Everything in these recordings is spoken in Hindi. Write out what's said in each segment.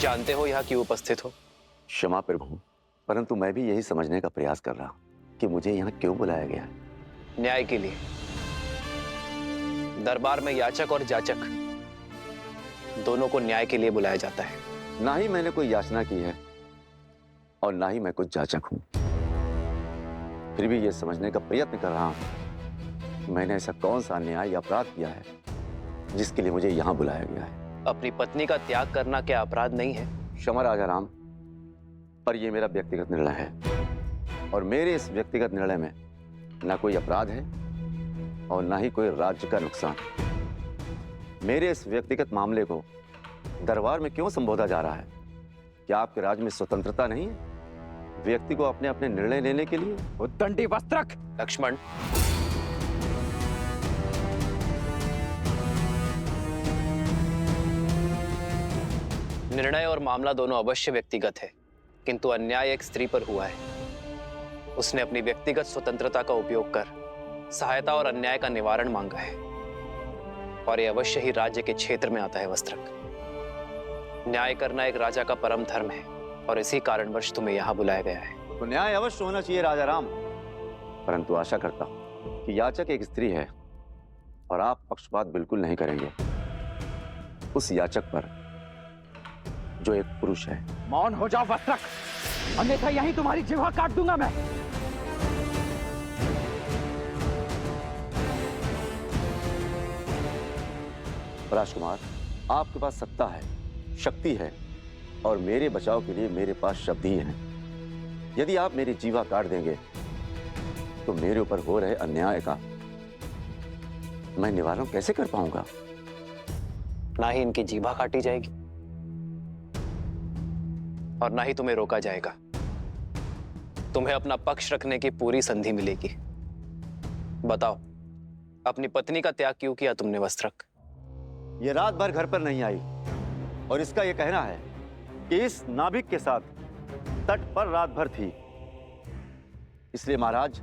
जानते हो यहाँ क्यों उपस्थित हो? क्षमा प्रभु, परंतु मैं भी यही समझने का प्रयास कर रहा हूँ कि मुझे यहाँ क्यों बुलाया गया है। न्याय के लिए। दरबार में याचक और जाचक दोनों को न्याय के लिए बुलाया जाता है। ना ही मैंने कोई याचना की है और ना ही मैं कुछ जाचक हूं। फिर भी यह समझने का प्रयत्न कर रहा हूं कि मैंने ऐसा कौन सा अन्याय या अपराध किया है जिसके लिए मुझे यहां बुलाया गया है। अपनी पत्नी का त्याग करना क्या अपराध नहीं है? क्षमा राजा राम, पर यह मेरा व्यक्तिगत निर्णय है और मेरे इस व्यक्तिगत निर्णय में ना कोई अपराध है और ना ही कोई राज्य का नुकसान। मेरे इस व्यक्तिगत मामले को दरबार में क्यों संबोधा जा रहा है? क्या आपके राज्य में स्वतंत्रता नहीं है व्यक्ति को अपने अपने निर्णय लेने के लिए? उद्दंडी वस्त्रक। लक्ष्मण, निर्णय और मामला दोनों अवश्य व्यक्तिगत है, किंतु अन्याय एक स्त्री पर हुआ है। उसने अपनी व्यक्तिगत स्वतंत्रता का उपयोग कर सहायता और अन्याय का निवारण मांगा है और यह अवश्य ही राज्य के क्षेत्र में आता है वस्त्रक। न्याय करना एक राजा का परम धर्म है और इसी कारणवश तुम्हें यहाँ बुलाया गया है। तो न्याय अवश्य होना चाहिए राजा राम, परंतु आशा करता हूं कि याचक एक स्त्री है और आप पक्षपात बिल्कुल नहीं करेंगे उस याचक पर जो एक पुरुष है। मौन हो जाओ वस्त्रक, अन्यथा यहीं तुम्हारी जिह्वा काट दूंगा मैं। राजकुमार, आपके पास सत्ता है, शक्ति है और मेरे बचाव के लिए मेरे पास शब्द ही हैं। यदि आप मेरी जीवा काट देंगे तो मेरे ऊपर हो रहे अन्याय का मैं निवारण कैसे कर पाऊंगा? ना ही इनकी जीभा काटी जाएगी और ना ही तुम्हें रोका जाएगा। तुम्हें अपना पक्ष रखने की पूरी संधि मिलेगी। बताओ, अपनी पत्नी का त्याग क्यों किया तुमने वस्त्रक? ये रात भर घर पर नहीं आई और इसका यह कहना है कि इस नाविक के साथ तट पर रात भर थी। इसलिए महाराज,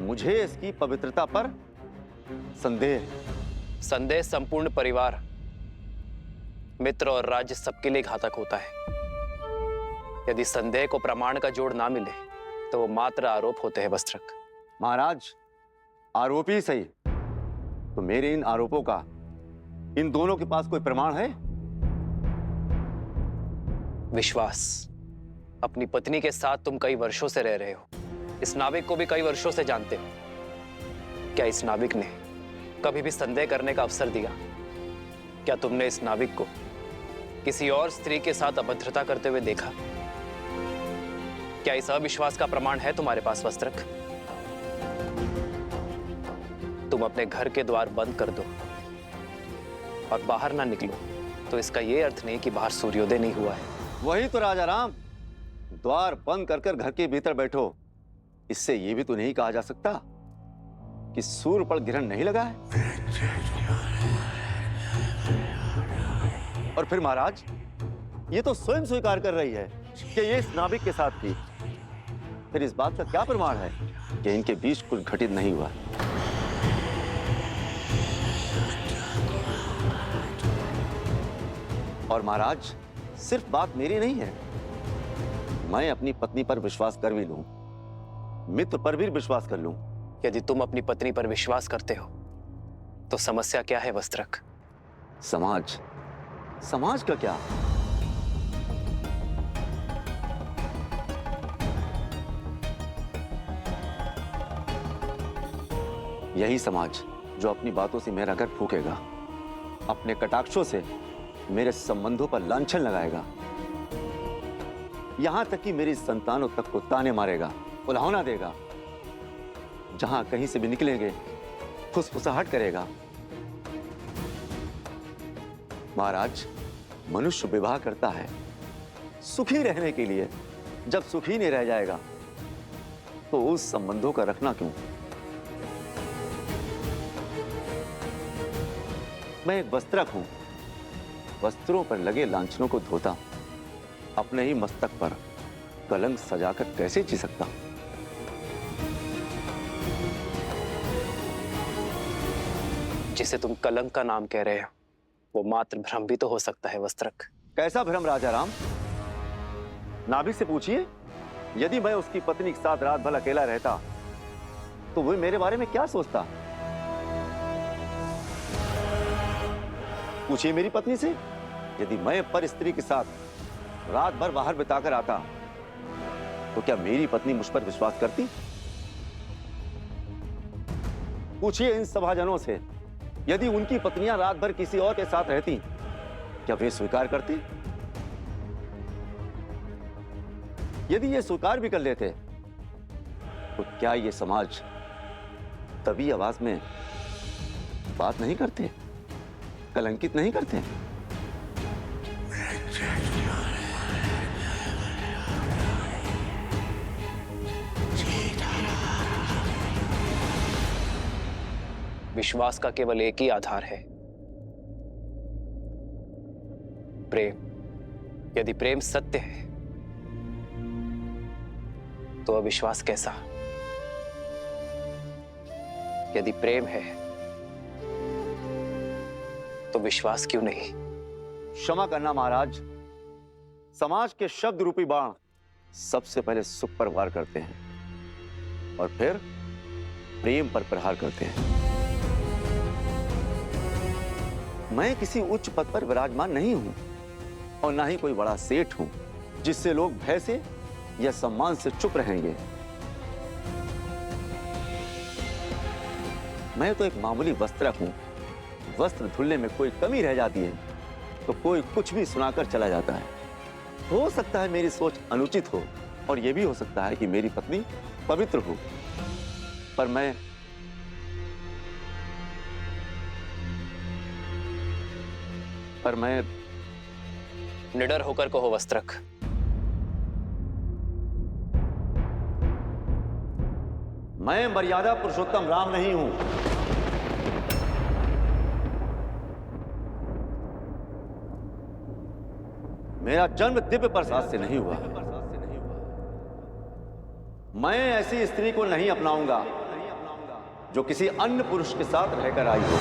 मुझे इसकी पवित्रता पर संदेह है। संदेह संपूर्ण परिवार, मित्र और राज्य सबके लिए घातक होता है। यदि संदेह को प्रमाण का जोड़ ना मिले तो वो मात्र आरोप होते हैं वस्त्रक। महाराज, आरोप ही सही, तो मेरे इन आरोपों का इन दोनों के पास कोई प्रमाण है? विश्वास। अपनी पत्नी के साथ तुम कई वर्षों से रह रहे हो, इस नाविक को भी कई वर्षों से जानते हो। क्या इस नाविक ने कभी भी संदेह करने का अवसर दिया? क्या तुमने इस नाविक को किसी और स्त्री के साथ अभद्रता करते हुए देखा? क्या इस अविश्वास का प्रमाण है तुम्हारे पास वस्त्रक? तुम अपने घर के द्वार बंद कर दो और बाहर ना निकलो तो इसका यह अर्थ नहीं कि बाहर सूर्योदय नहीं हुआ है। वही तो राजा राम, द्वार बंद कर कर घर के भीतर बैठो, इससे यह भी तो नहीं कहा जा सकता कि सूर्य पर ग्रहण नहीं लगा है। और फिर महाराज, ये तो स्वयं स्वीकार कर रही है कि ये इस नाविक के साथ थी। फिर इस बात का क्या प्रमाण है कि इनके बीच कुछ घटित नहीं हुआ? और महाराज, सिर्फ बात मेरी नहीं है, मैं अपनी पत्नी पर विश्वास कर भी लूं, मित्र पर भी विश्वास कर लूं। यदि तुम अपनी पत्नी पर विश्वास करते हो तो समस्या क्या है वस्त्रक? समाज, समाज का क्या? यही समाज जो अपनी बातों से मेरा घर फूकेगा, अपने कटाक्षों से मेरे संबंधों पर लांछन लगाएगा, यहां तक कि मेरी संतानों तक को ताने मारेगा, उल्हाना देगा, जहां कहीं से भी निकलेंगे फुसफुसाहट करेगा। महाराज, मनुष्य विवाह करता है सुखी रहने के लिए, जब सुखी नहीं रह जाएगा तो उस संबंधों का रखना क्यों? मैं एक वस्त्रक हूं, वस्त्रों पर लगे लांछनों को धोता हूं, अपने ही मस्तक पर कलंक सजाकर कैसे जी सकता हूं? जिसे तुम कलंक का नाम कह रहे हो वो मात्र भ्रम भी तो हो सकता है वस्त्रक। कैसा भ्रम राजा राम? नाभिक से पूछिए, यदि मैं उसकी पत्नी के साथ रात भर अकेला रहता तो वो मेरे बारे में क्या सोचता? पूछिए मेरी पत्नी से, यदि मैं पर स्त्री के साथ रात भर बाहर बिताकर आता तो क्या मेरी पत्नी मुझ पर विश्वास करती? पूछिए इन सभाजनों से, यदि उनकी पत्नियां रात भर किसी और के साथ रहती क्या वे स्वीकार करती? यदि ये स्वीकार भी कर लेते तो क्या ये समाज तभी आवाज में बात नहीं करते, कलंकित नहीं करते? विश्वास का केवल एक ही आधार है, प्रेम। यदि प्रेम सत्य है तो अविश्वास कैसा? यदि प्रेम है तो विश्वास क्यों नहीं? क्षमा करना महाराज, समाज के शब्द रूपी बाण सबसे पहले सुख पर वार करते हैं और फिर प्रेम पर प्रहार करते हैं। मैं किसी उच्च पद पर विराजमान नहीं हूं और ना ही कोई बड़ा सेठ हूं जिससे लोग भय से या सम्मान से चुप रहेंगे। मैं तो एक मामूली वस्त्रक हूं। वस्त्र धुलने में कोई कमी रह जाती है तो कोई कुछ भी सुनाकर चला जाता है। हो सकता है मेरी सोच अनुचित हो और यह भी हो सकता है कि मेरी पत्नी पवित्र हो, पर मैं निडर होकर कहो वस्त्रक। मैं मर्यादा पुरुषोत्तम राम नहीं हूं। मेरा जन्म दिव्य प्रसाद से नहीं हुआ। मैं ऐसी स्त्री को नहीं अपनाऊंगा जो किसी अन्य पुरुष के साथ रहकर आई हो।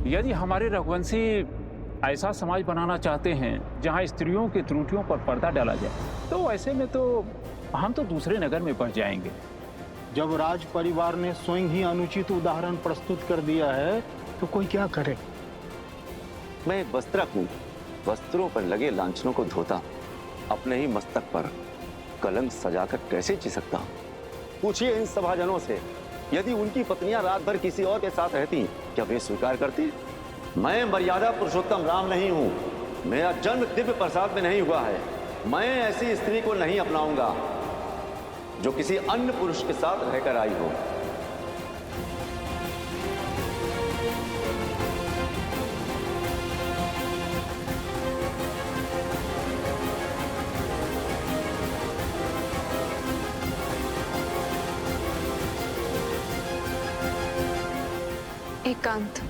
यदि हमारे रघुवंशी ऐसा समाज बनाना चाहते हैं जहां स्त्रियों की त्रुटियों पर पर्दा डाला जाए, तो ऐसे में तो हम तो दूसरे नगर में बढ़ जाएंगे। जब राज परिवार ने स्वयं ही अनुचित उदाहरण प्रस्तुत कर दिया है तो कोई क्या करे? मैं एक वस्त्रक हूं। वस्त्रों पर लगे लांछनों को धोता अपने ही मस्तक पर कलंक सजाकर कैसे जी सकता हूं? पूछिए इन सभाजनों से, यदि उनकी पत्नियां रात भर किसी और के साथ रहती क्या वे स्वीकार करती? मैं मर्यादा पुरुषोत्तम राम नहीं हूं। मेरा जन्म दिव्य प्रसाद में नहीं हुआ है। मैं ऐसी स्त्री को नहीं अपनाऊंगा जो किसी अन्य पुरुष के साथ रहकर आई हो। एकांत।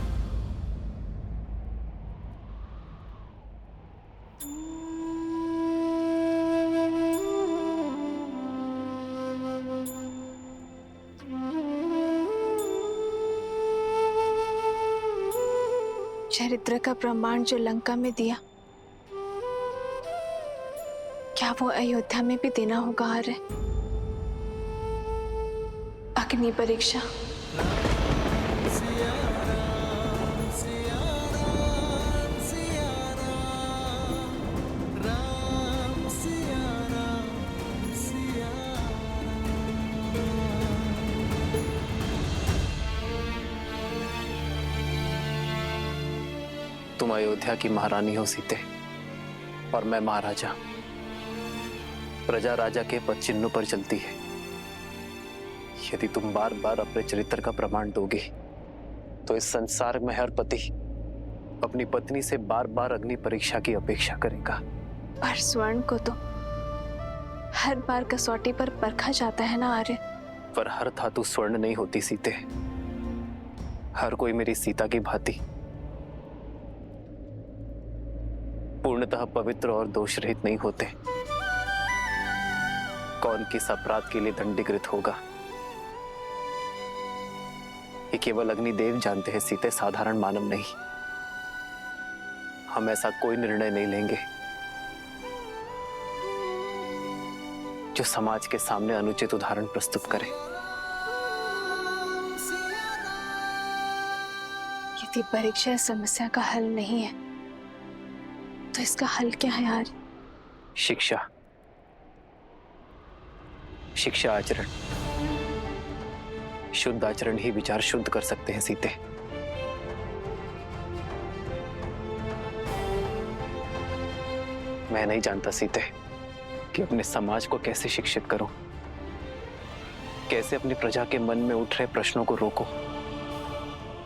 चरित्र का प्रमाण जो लंका में दिया, क्या वो अयोध्या में भी देना होगा? आर्य अग्नि परीक्षा। तुम अयोध्या की महारानी हो सीते, और मैं महाराजा। प्रजा राजा के पद चिन्हों पर चलती है। यदि तुम बार बार अपने चरित्र का प्रमाण दोगे तो इस संसार में हर पति अपनी पत्नी से बार बार अग्नि परीक्षा की अपेक्षा करेगा। पर स्वर्ण को तो हर बार कसौटी पर परखा जाता है ना आर्य। पर हर धातु स्वर्ण नहीं होती सीते। हर कोई मेरी सीता की भांति पूर्णतः पवित्र और दोष रहित नहीं होते। कौन किस अपराध के लिए दंडीकृत होगा ये केवल अग्निदेव जानते हैं सीते, साधारण मानव नहीं। हम ऐसा कोई निर्णय नहीं लेंगे जो समाज के सामने अनुचित उदाहरण प्रस्तुत करे। यदि परीक्षा इस समस्या का हल नहीं है तो इसका हल क्या है यार? शिक्षा, शिक्षा आचरण। शुद्ध आचरण ही विचार शुद्ध कर सकते हैं सीते। मैं नहीं जानता सीते कि अपने समाज को कैसे शिक्षित करूं, कैसे अपनी प्रजा के मन में उठ रहे प्रश्नों को रोको।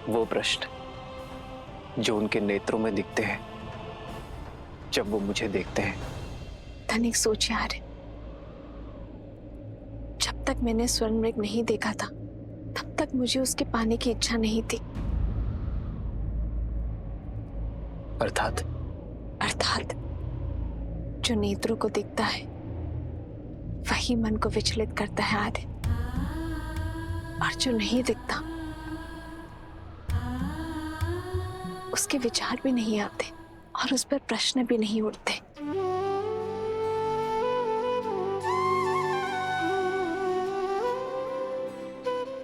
वो प्रश्न जो उनके नेत्रों में दिखते हैं जब वो मुझे देखते हैं। धनिक सोच यार, जब तक मैंने स्वर्ण मृग नहीं देखा था तब तक मुझे उसके पाने की इच्छा नहीं थी। अर्थात जो नेत्रों को दिखता है वही मन को विचलित करता है आर्य, और जो नहीं दिखता उसके विचार भी नहीं आते और उस पर प्रश्न भी नहीं उठते।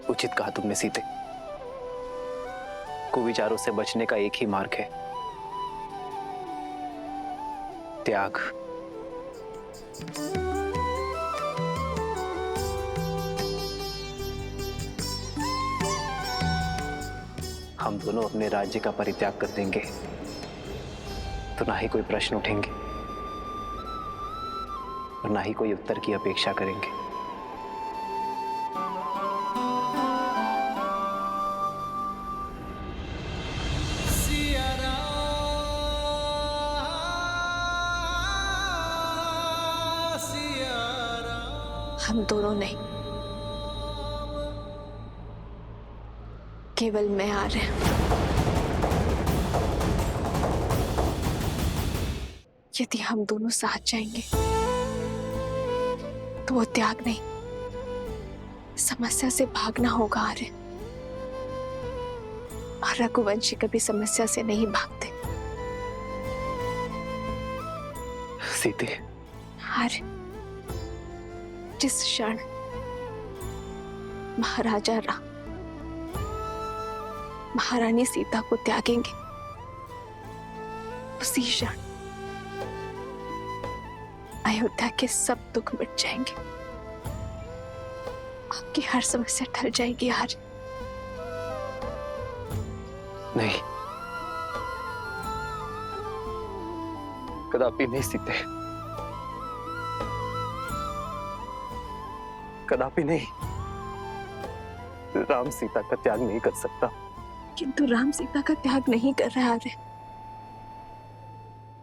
उचित कहा तुमने सीते। कुविचारों से बचने का एक ही मार्ग है, त्याग। हम दोनों अपने राज्य का परित्याग कर देंगे तो ना ही कोई प्रश्न उठेंगे और ना ही कोई उत्तर की अपेक्षा करेंगे। हम दोनों नहीं, केवल मैं आ रहे हैं। यदि हम दोनों साथ जाएंगे तो वो त्याग नहीं, समस्या से भागना होगा आर्य। और रघुवंशी कभी समस्या से नहीं भागते। सीते, आर्य, जिस क्षण महाराजा राम महारानी सीता को त्यागेंगे उसी क्षण अयोध्या के सब दुख मिट जाएंगे। आपकी हर समस्या टल जाएगी यार। नहीं, कदापि नहीं सीते, कदापि नहीं। राम सीता का त्याग नहीं कर सकता। किंतु राम सीता का त्याग नहीं कर रहा है।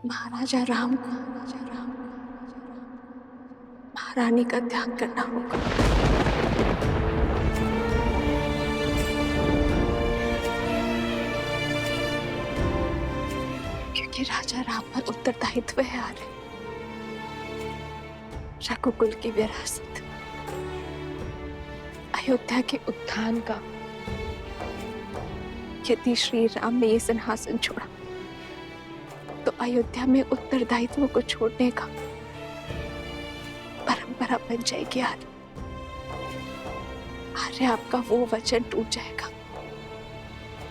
महाराजा राम को महारानी का त्याग करना होगा। क्योंकि राजा राम पर उत्तरदायित्व है आर्य। रघुकुल की विरासत, अयोध्या के उत्थान का। यदि श्री राम ने ये सिंहासन छोड़ा तो अयोध्या में उत्तरदायित्व को छोड़ने का परंपरा बन जाएगी आर्य। आर्य, आपका वो वचन टूट जाएगा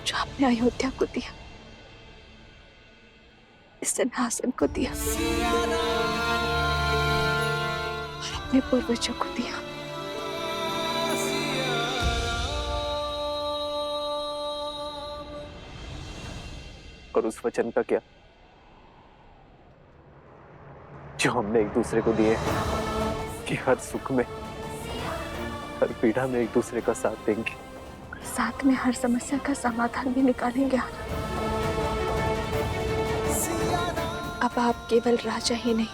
जो आपने अयोध्या को दिया, इस सिंहासन को दिया और अपने पूर्वजों को दिया। और उस वचन का क्या जो हमने एक दूसरे को दिए कि हर सुख में हर पीड़ा में एक दूसरे का साथ देंगे, साथ में हर समस्या का समाधान भी निकालेंगे आनंद। अब आप केवल राजा ही नहीं,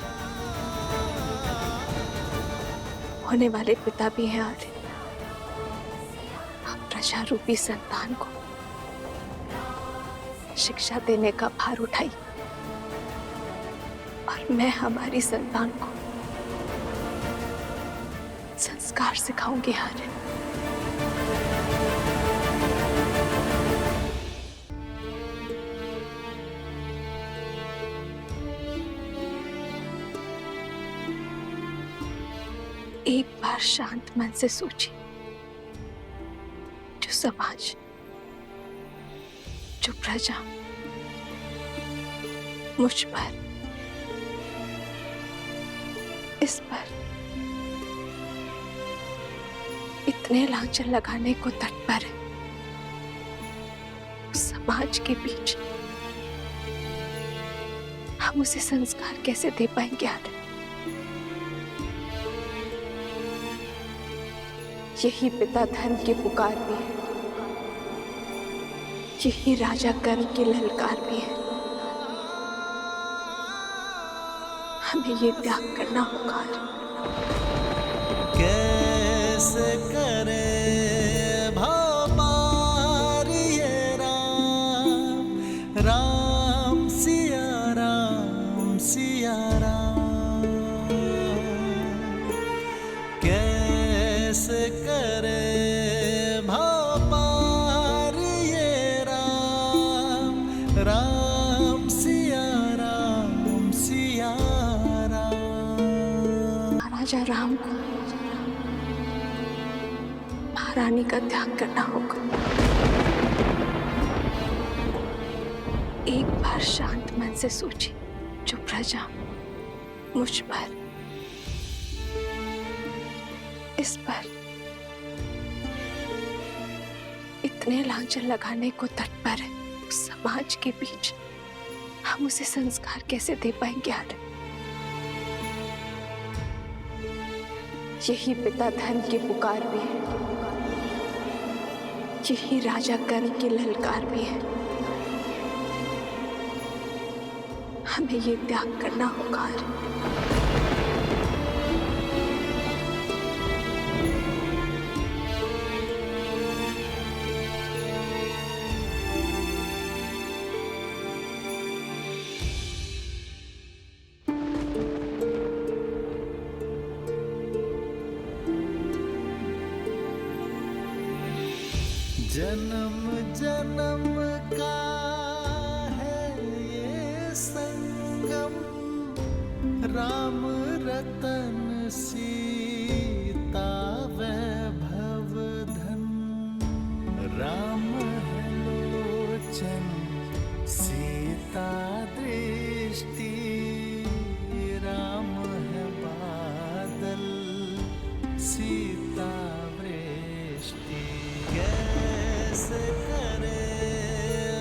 होने वाले पिता भी हैं आर्य। आप प्रजा रूपी संतान को शिक्षा देने का भार उठाई और मैं हमारी संतान को संस्कार सिखाऊंगी आर्य। एक बार शांत मन से सोचिए, जो समाज, जो प्रजा मुझ पर, इस पर इतने लांछन लगाने को तत्पर है, उस समाज के बीच हम उसे संस्कार कैसे दे पाएंगे आर्य? यही पिता धर्म की पुकार भी है, यही राजा कर्म की ललकार भी है। हमें ये त्याग करना होगा। कैसे करे भव पार ये राम, राम सिया राम सिया राम। कैसे करे भव पार ये राम, राम सिया राम सिया राम। राजा राम को महारानी का त्याग करना होगा। एक बार शांत मन से सोचिए, जो प्रजा मुझ पर, इस पर इतने लांछन लगाने को तत्पर है, उस समाज के बीच हम उसे संस्कार कैसे दे पाएंगे आर्य? यही पिता धर्म की पुकार भी है, यही राजा कर्म की ललकार भी है। हमें ये त्याग करना होगा। जन्म जन्म का है ये संगम, राम रतन सीता वैभव धन। राम है लोचन सीता दृष्टि, राम है बादल सीता वृष्टि। कैसे करे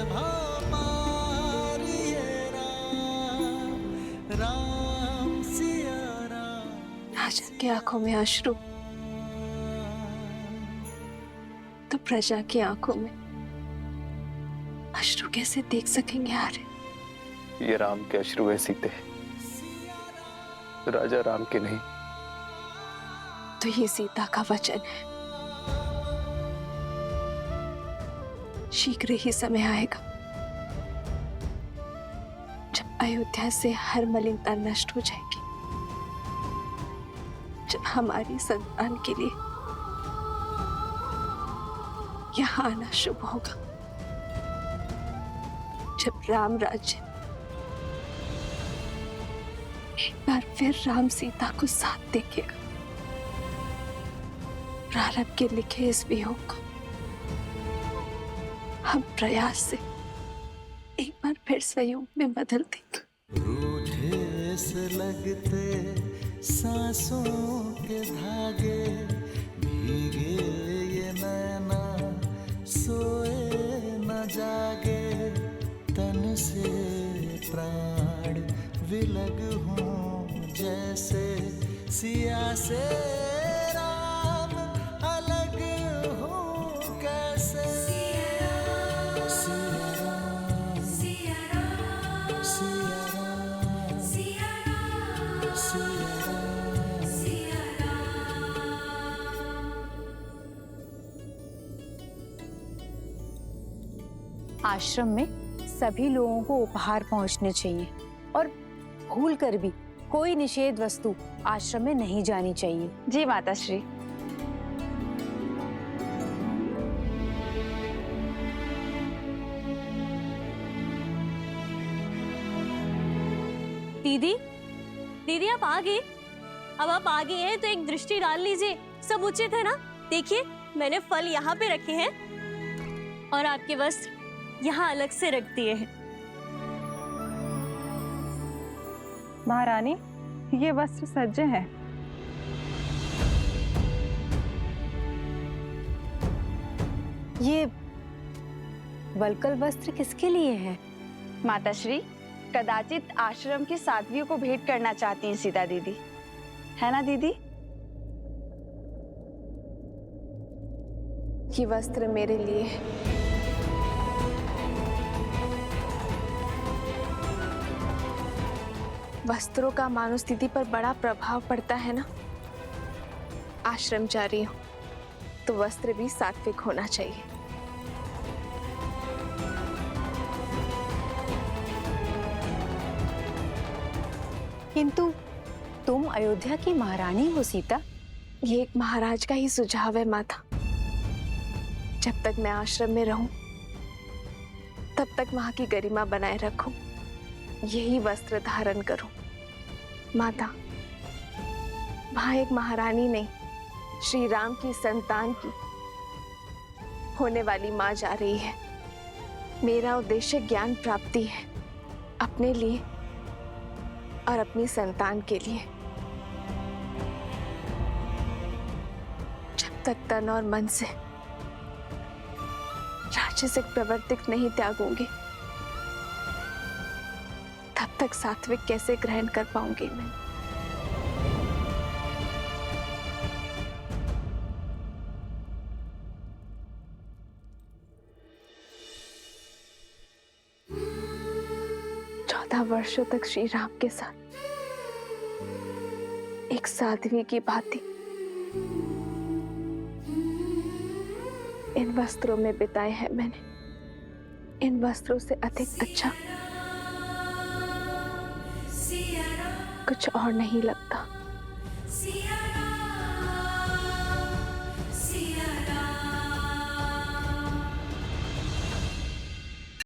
भव पार ये राम, राम सिया राम। राजा की आंखों में अश्रु तो प्रजा की आंखों में अश्रु कैसे देख सकेंगे आर्य? ये राम के अश्रु है सीते, राजा राम के नहीं। तो ये सीता का वचन है, शीघ्र ही समय आएगा जब अयोध्या से हर मलिनता नष्ट हो जाएगी, जब हमारी संतान के लिए यहाँ आना शुभ होगा, जब राम राज्य एक बार फिर राम सीता को साथ देखेगा। प्रारंभ के लिखे इस वियोग को हम प्रयास से एक बार फिर संयोग में बदल देंगे। रूठे से लगते सांसों के धागे, भीगे ये नैना सोए न जागे। तन से प्राण विलग हों जैसे सिया से राम अलग हो कैसे सिया राम सिया राम सिया राम सिया राम सिया राम सिया राम। आश्रम में सभी लोगों को उपहार पहुंचने चाहिए और भूल कर भी कोई निषेध वस्तु आश्रम में नहीं जानी चाहिए। जी माता श्री। दीदी दीदी आप आ गए। अब आप आ गए हैं तो एक दृष्टि डाल लीजिए, सब उचित है ना। देखिए मैंने फल यहाँ पे रखे हैं और आपके वस्त्र यहाँ अलग से रख दिए हैं। महारानी, ये वस्त्र सज्ज है। ये वलकल वस्त्र किसके लिए है? माता श्री, कदाचित आश्रम की साध्वियों को भेंट करना चाहती हैं सीता दीदी, है ना दीदी? ये वस्त्र मेरे लिए है। वस्त्रों का मानव स्थिति पर बड़ा प्रभाव पड़ता है ना। आश्रम जा रही हूं तो वस्त्र भी सात्विक होना चाहिए। किंतु तुम अयोध्या की महारानी हो सीता। ये एक महाराज का ही सुझाव है माता। जब तक मैं आश्रम में रहूं तब तक वहां की गरिमा बनाए रखूं, यही वस्त्र धारण करूं। माता, वहां एक महारानी नहीं, श्री राम की संतान की होने वाली मां जा रही है। मेरा उद्देश्य ज्ञान प्राप्ति है, अपने लिए और अपनी संतान के लिए। जब तक तन और मन से राजसिक प्रवृत्ति नहीं त्यागूंगी तब तक सात्विक कैसे ग्रहण कर पाऊंगी मैं। वर्षों तक श्री राम के साथ एक साध्वी की भांति इन वस्त्रों में बिताए हैं मैंने। इन वस्त्रों से अधिक अच्छा कुछ और नहीं लगता।